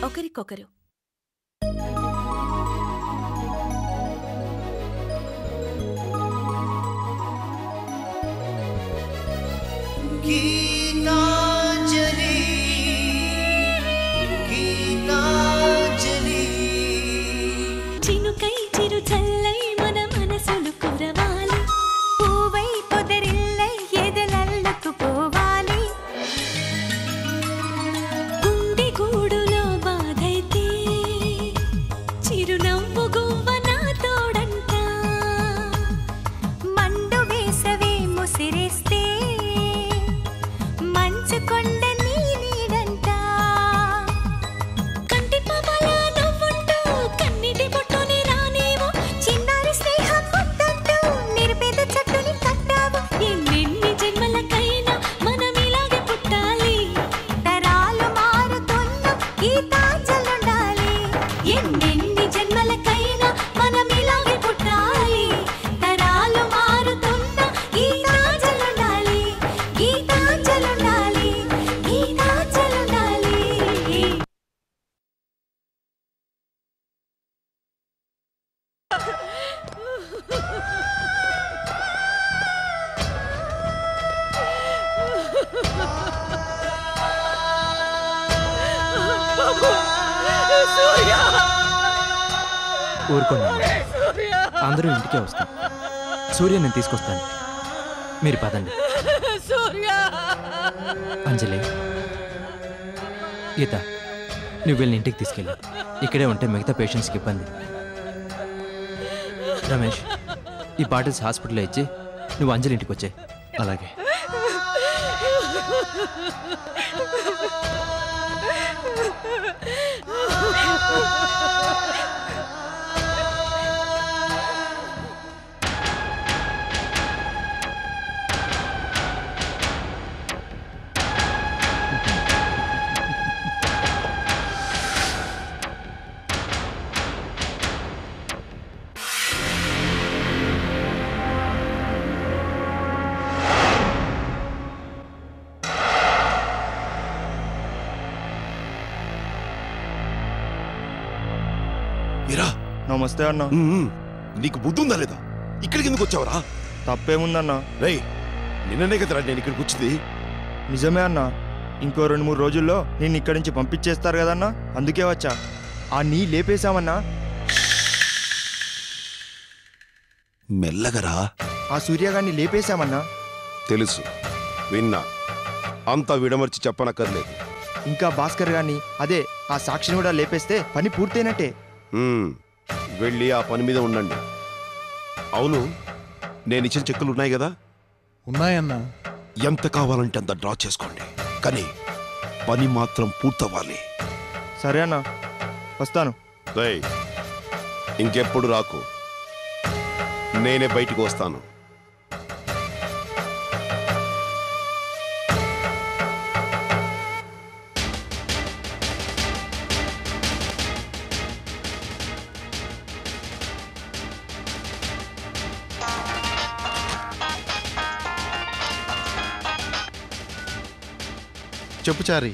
ఒకరికొకరు చినుకై చిరు చల్లై మన మనసులు కురవాలి పూవై పొదరిల్లై ఎదలల్లకు పోవాలి గుండె గూడులో బాధైతే చిరునవ్వు గువ్వ నా తోడంట మండు వేసవే ముసిరేస్తే మంచు కొండ నీ నీడంట కంటి పాపలా నవ్వుంటూ కన్నిటి బొట్టుని రానేమో చిన్నారి స్నేహం ముద్దంటూ నిరుపేద చెట్టుని కట్టావు ఎన్నెన్ని జన్మలకైనా మనం ఇలాగే పుట్టాలి తరాలు మారుతున్న గీతాంజలుండాలి ఎన్నెన్ని జన్మలకైనా మనం ఇలాగే పుట్టాలి తరాలు మారుతున్న గీతాంజలుండాలి గీతాంజలుండాలి గీతాంజలుండాలి ఊరుకోండి, అందరూ ఇంటికే వస్తాం. సూర్య నేను తీసుకొస్తాను, మీరు పదండి. అంజలి, గీత, నువ్వు వెళ్ళి ఇంటికి తీసుకెళ్ళి ఇక్కడే ఉంటే మిగతా పేషెంట్స్కి ఇబ్బంది. రమేష్, ఈ బాటిల్స్ హాస్పిటల్లో ఇచ్చి నువ్వు అంజలి ఇంటికి వచ్చాయి. అలాగే. నమస్తే అన్న. నీకు బుద్ధి ఉందా లేదా? ఇక్కడికి ఎందుకు వచ్చావరా? తప్పేముందన్న? రేయ్, నిన్ననే కదరా నేను ఇక్కడికి వచ్చింది. నిజమే అన్న, ఇంకో 2-3 రోజుల్లో నేను ఇక్కడి నుంచి పంపించేస్తారు కదన్నా, అందుకే వచ్చా. ఆ నీ లేపేశామన్నా. మెల్లగరా. ఆ సూర్యగాన్ని లేపేశామన్నా. తెలుసు, విన్నా. అంతా విడమర్చి చెప్పనక్కర్లేదు. ఇంకా భాస్కర్ గాన్ని, అదే ఆ సాక్షిని కూడా లేపేస్తే పని పూర్తయినట్టే. వెళ్ళి ఆ పని మీద ఉండండి. అవును, నేను ఇచ్చిన చెక్కులు ఉన్నాయి కదా? ఉన్నాయన్నా. ఎంత కావాలంటే అంత డ్రా చేసుకోండి, కానీ పని మాత్రం పూర్తవ్వాలి. సరే అన్న, వస్తాను. రేయ్, ఇంకెప్పుడు రాకు, నేనే బయటికి వస్తాను. చెప్పు చారి.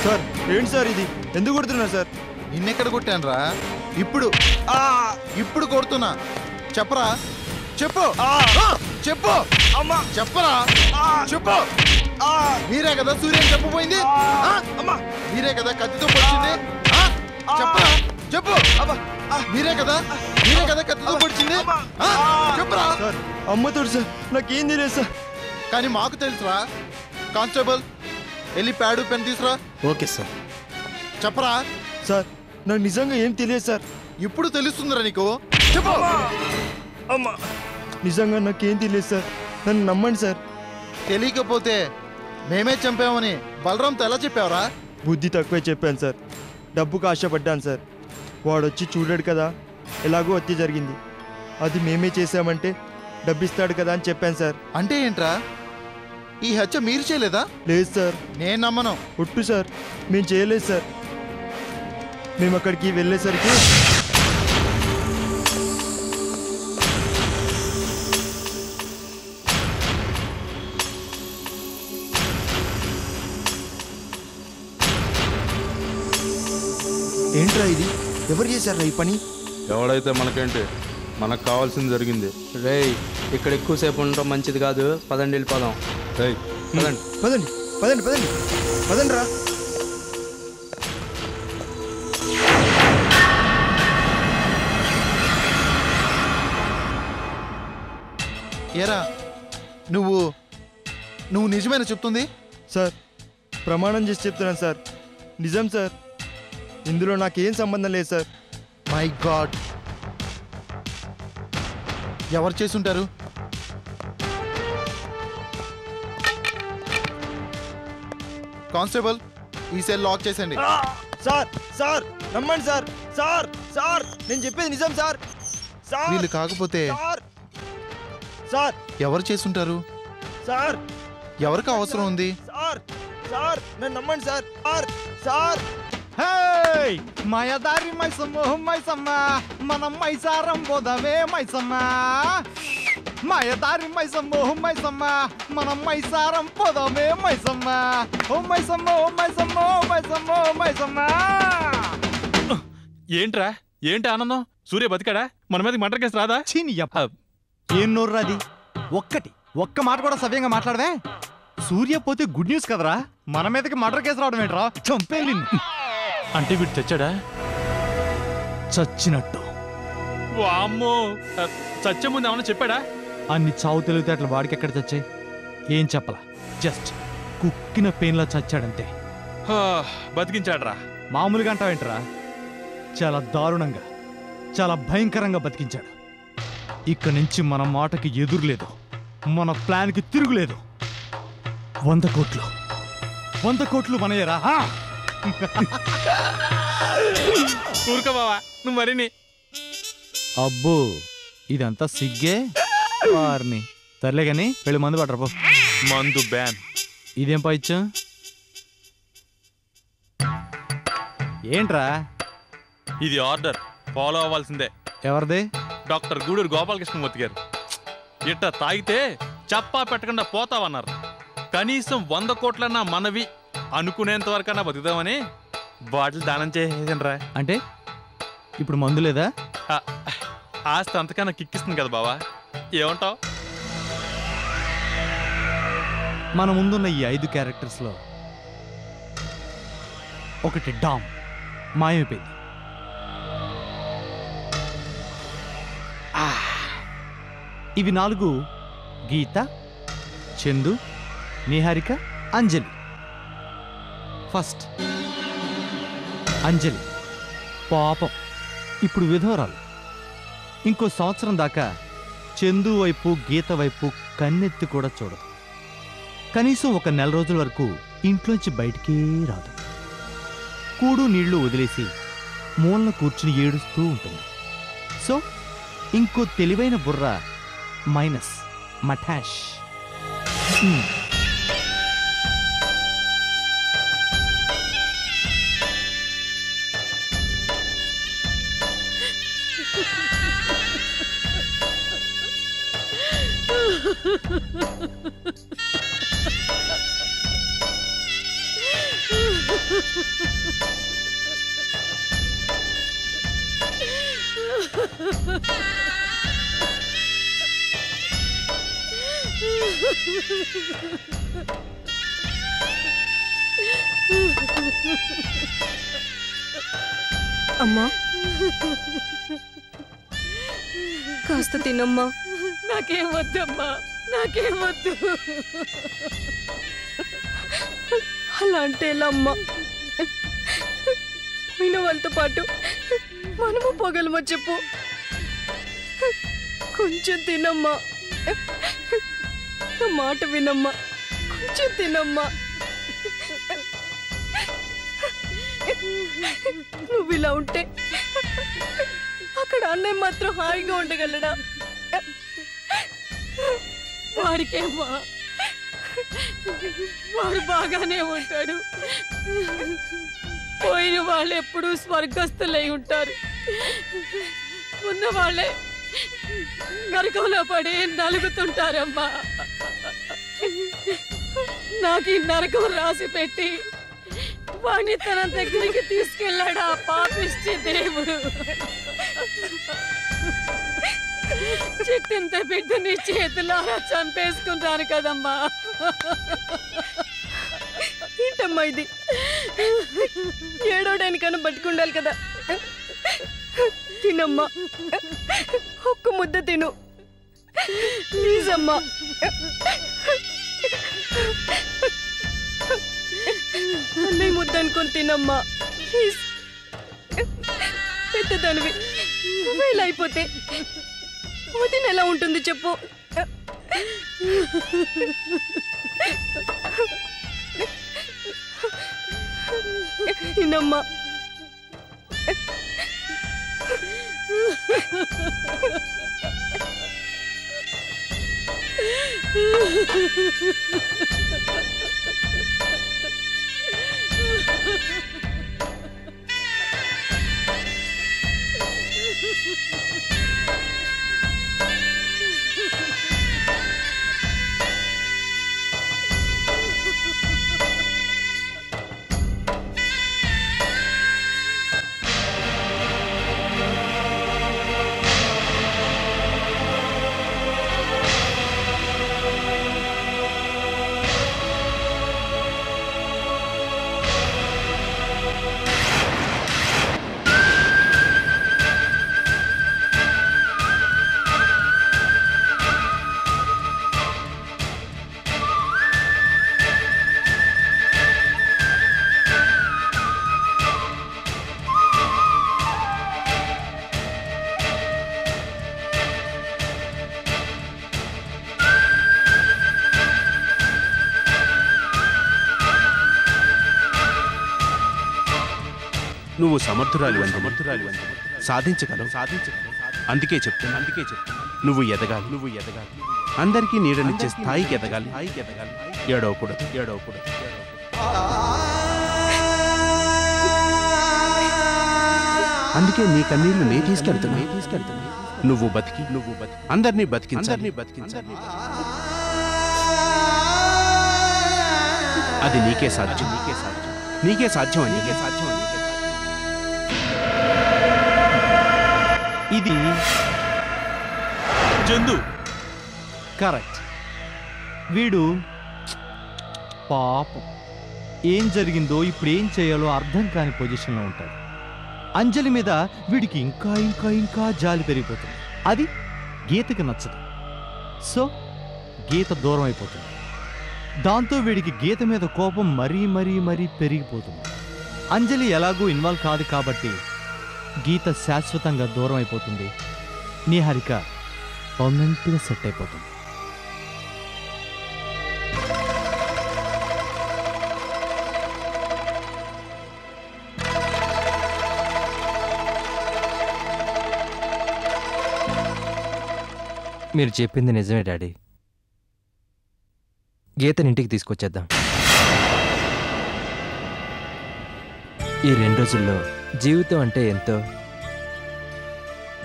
సార్, ఏంటి సార్ ఇది? ఎందుకు కొడుతున్నారు సార్? నిన్నెక్కడ కొట్టాను రా? ఇప్పుడు కొడుతున్నా. చెప్పరా, చెప్పు చెప్పు చెప్పరా, చెప్పు. మీరే కదా సూర్యం చెప్పబోయింది? మీరే కదా కత్తితో పొడిచింది? చెప్పరా, చెప్పు. మీరే కదా కత్తితో పొడిచింది? చెప్పరా. సార్, అమ్మతోడు సార్, నాకేం తెలియదు సార్. కానీ మాకు తెలుసురా. కానిస్టేబుల్, వెళ్ళి ప్యాడు పెన్ తీసురా. Okay sir. చెప్పరా. సార్, నాకు నిజంగా ఏం తెలియదు సార్. ఇప్పుడు తెలుస్తుందిరా నీకు. చెప్పు. అమ్మా నిజంగా నాకేం తెలియదు సార్, నన్ను నమ్మండి సార్. తెలియకపోతే మేమే చంపామని బలరాంతో ఎలా చెప్పావురా? బుద్ధి తక్కువే చెప్పాను సార్, డబ్బుకు ఆశపడ్డాను సార్. వాడొచ్చి చూడాడు కదా, ఎలాగో వచ్చి జరిగింది, అది మేమే చేసామంటే డబ్బిస్తాడు కదా అని చెప్పాను సార్. అంటే ఏంట్రా, ఈ హత్య మీరు చేయలేదా? లేదు సార్. నేను నమ్మను. ఒట్టు సార్, మేము చేయలేదు సార్. మేము అక్కడికి వెళ్ళేసరికి ఏంట్రా ఇది, ఎవరు చేశారా ఈ పని? ఎవడైతే మనకేంటి, మనకు కావాల్సింది జరిగింది. రేయ్ ఇక్కడ ఎక్కువసేపు ఉండటం మంచిది కాదు, పదండి వెళ్ళిపోదాం. రేయ్ పదండి. పదండి పదండి పదండి పదండి రా. ఏరా నువ్వు నిజమేనా చెప్తుంది? సార్ ప్రమాణం చేసి చెప్తున్నాను సార్, నిజం సార్. ఇందులో నాకేం సంబంధం లేదు సార్. మై గాడ్, ఎవరు చేసుంటారు? కానిస్టేబుల్, ఈ సెల్ లాక్ చేసండి. సార్ సార్ నమ్మండి సార్. సార్ సార్ నేను చెప్పేది నిజం సార్. సార్ వీళ్ళు కాకపోతే సార్ సార్ ఎవరు చేసుంటారు? సార్ ఎవరికి అవసరం ఉంది? సార్ సార్ నన్ను నమ్మండి సార్. సార్ సార్ హేయ్ మాయదారి మైసమ్మ మనం మైసారం పోదామే మైసమ్మ. మాయదారి మైసమ్మ మనం మైసారం పోదామే మైసమ్మ. ఓ మైసమ్మ ఓ మైసమ్మ ఓ మైసమ్మ ఓ మైసమ్మ. ఏంట్రా, ఏంటి ఆనందం? సూర్య బతికాడా? మన మీద మర్డర్ కేసు రాదా? చీని ఏం నోర్రాది? ఒక్క మాట కూడా సవ్యంగా మాట్లాడవే. సూర్య పోతే గుడ్ న్యూస్ కదరా, మన మీదకి మర్డర్ కేసు రావడం ఏంట్రా? చంపేం నిన్ను. అంటే వీడు చచ్చాడా? చచ్చినట్టు. వామ్మో, చచ్చే ముందు ఏమన్నా చెప్పాడా? అన్ని చావు తెలివితేటలు వాడికి ఎక్కడ చచ్చాయి? ఏం చెప్పలా, జస్ట్ కుక్కిన పెయిన్లా చచ్చాడంతే. బతికించాడ్రా. మామూలుగా అంటావేంట్రా, చాలా దారుణంగా, చాలా భయంకరంగా బతికించాడు. ఇక్కడి నుంచి మన మాటకి ఎదురులేదు, మన ప్లాన్కి తిరుగులేదు. 100 కోట్లు మనయ్యరా. ఊరుకో బావా, నువ్వు మరిని. అబ్బో ఇదంతా సిగ్గే వారిని. సర్లే కానీ వెళ్ళి మందు పట్టరా పో. మందు బ్యాన్. ఇదేం పైచ్చు? ఏంట్రా ఇది ఆర్డర్, ఫాలో అవ్వాల్సిందే. ఎవరిది? డాక్టర్ గూడూరు గోపాలకృష్ణమూర్తి గారు. ఇట్ట తాగితే చప్పా పెట్టకుండా పోతావన్నారు. కనీసం 100 కోట్లన్నా మనవి అనుకునేంత వరకన్నా బతుకుదామని బాటిల్ దానం చేసేసరా. అంటే ఇప్పుడు మందు లేదా? ఆస్తి అంతకన్నా కిక్కిస్తుంది కదా బావా, ఏమంటావు? మన ముందున్న ఈ 5 క్యారెక్టర్స్లో ఒకటి డామ్ మాయమైపోయింది. ఇవి 4 గీత, చందు, నిహారిక, అంజలి. ఫస్ట్ అంజలి పాపం ఇప్పుడు విధవరాలు. ఇంకో సంవత్సరం దాకా చందు వైపు గీత వైపు కన్నెత్తి కూడా చూడదు. కనీసం ఒక 1 నెల రోజుల వరకు ఇంట్లోంచి బయటికే రాదు. కూడు నీళ్లు వదిలేసి మూలన కూర్చుని ఏడుస్తూ ఉంటుంది. సో ఇంకో తెలివైన బుర్ర మైనస్ మఠాష్. అమ్మా కాస్త తినమ్మా. నాకేం వద్దమ్మా, నాకేం వద్దు. అలా అంటే ఎలా అమ్మా? అయిన వాళ్ళతో పాటు మనము పోగలమా చెప్పు? కొంచెం తినమ్మా, నా మాట వినమ్మా, కొంచెం తినమ్మా. నువ్వు ఇలా ఉంటే అక్కడ అన్నయ్య మాత్రం హాయిగా ఉండగలడా? వాడికేమో వాడు బాగానే ఉంటాడు. పోయిన వాళ్ళు ఎప్పుడూ స్వర్గస్థులై ఉంటారు, ఉన్న వాళ్ళే నరకంలో పడి నలుగుతుంటారమ్మా. నాకు ఈ నరకం రాసి పెట్టి వాణ్ణి తన దగ్గరికి తీసుకెళ్ళాడు ఆ పాపిష్టి దేవుడు. చిట్టింత బిడ్డని చేతులారా చంపేసుకుంటాను కదమ్మా. ఏంటమ్మా ఇది? ఏడవడానికన్నా బతుకుండాలి కదా. తినమ్మా, ఒక్క ముద్ద తిను ప్లీజ్ అమ్మా. అన్నయ్య ముద్ద అనుకొని తినమ్మా ప్లీజ్. పెద్దదానివి నువ్వేలా అయిపోతే వదిన ఎలా ఉంటుంది చెప్పు? తినమ్మా. నువ్వు సమర్థురాలి సాధించగలవు. అందుకే చెప్తున్నా నువ్వు ఎదగాలి. అందరికీ నీడనిచ్చే స్థాయికి ఎదగాలి. ఏడవకూడదు. అందుకే నీ కన్నీళ్లు నే తీసుకెళ్తున్నా. నువ్వు బతికి అందరినీ బతికించాలి. అది నీకే సాధ్యం. ఇది చందు కరెక్ట్. వీడు పాపం ఏం జరిగిందో ఇప్పుడు ఏం చేయాలో అర్థం కాని పొజిషన్లో ఉంటాడు. అంజలి మీద వీడికి ఇంకా ఇంకా ఇంకా జాలి పెరిగిపోతుంది. అది గీతకి నచ్చదు. సో గీత దూరం అయిపోతుంది. దాంతో వీడికి గీత మీద కోపం మరీ మరీ మరీ పెరిగిపోతుంది. అంజలి ఎలాగూ ఇన్వాల్వ్ కాదు కాబట్టి గీత శాశ్వతంగా దూరం అయిపోతుంది. నిహారిక పర్మనెంట్గా సెట్ అయిపోతుంది. మీరు చెప్పింది నిజమే డాడీ. గీతని ఇంటికి తీసుకొచ్చేద్దాం. ఈ 2 రోజుల్లో జీవితం అంటే ఎంతో,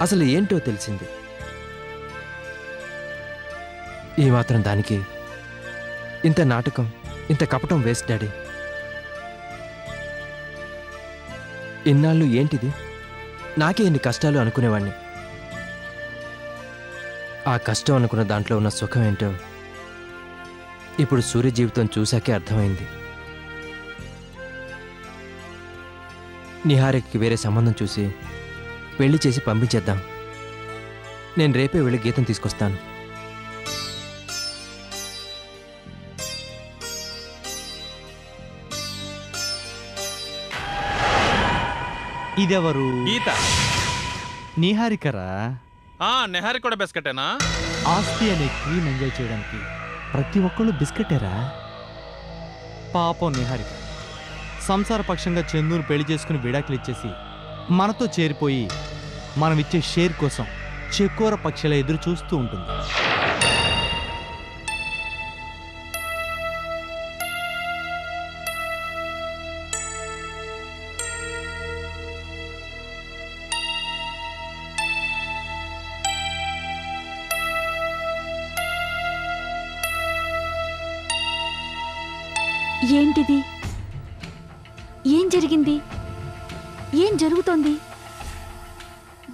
అసలు ఏంటో తెలిసింది. ఈ మాత్రం దానికి ఇంత నాటకం, ఇంత కపటం వేస్ట్ డాడీ. ఇన్నాళ్ళు ఏంటిది, నాకే ఇన్ని కష్టాలు అనుకునేవాణ్ణి. ఆ కష్టం అనుకున్న దాంట్లో ఉన్న సుఖం ఏంటో ఇప్పుడు సూర్య జీవితం చూశాకే అర్థమైంది. నిహారికకి వేరే సంబంధం చూసి పెళ్లి చేసి పంపించేద్దాం. నేను రేపే వెళ్ళి గీతం తీసుకొస్తాను. ఇదెవరు? గీత. నిహారికరా? నెహారి కూడా బిస్కెటేనా? ఆస్తి అనే క్రీమ్ ఎంజాయ్ చేయడానికి ప్రతి ఒక్కళ్ళు బిస్కెటేరా? పాపం నిహారిక సంసార పక్షంగా చందును పెళ్లి చేసుకుని విడాకులు ఇచ్చేసి మనతో చేరిపోయి మనం ఇచ్చే షేర్ కోసం చెక్కోర పక్షుల ఎదురు చూస్తూ ఉంటుంది. ఏంటిది? ఏం జరిగింది? ఏం జరుగుతోంది?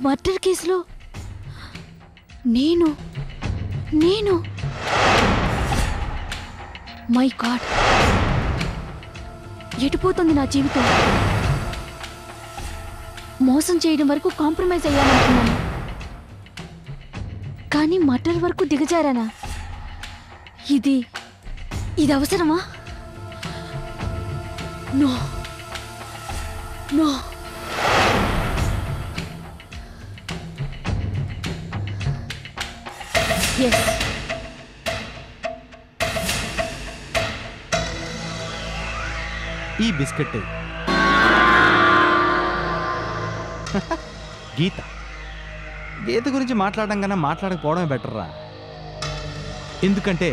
మర్డర్ కేసులో నేను మై గాడ్, ఎటుపోతుంది నా జీవితం? మోసం చేయడం వరకు కాంప్రమైజ్ అయ్యాననుకున్నాను, కానీ మర్డర్ వరకు దిగజారానా? ఇది అవసరమా? No. Yes. ఈ బిస్కెట్ గీత. గీత గురించి మాట్లాడడం కన్నా మాట్లాడకపోవడమే బెటర్రా. ఎందుకంటే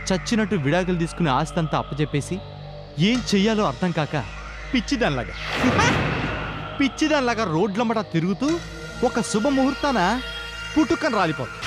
చచ్చినట్టు విడాకులు తీసుకుని ఆస్తి అంతా అప్పచెప్పేసి ఏం చెయ్యాలో అర్థం కాక పిచ్చిదానిలాగా రోడ్లమ్మట తిరుగుతూ ఒక శుభముహూర్తాన పుట్టుకని రాలిపోతుంది.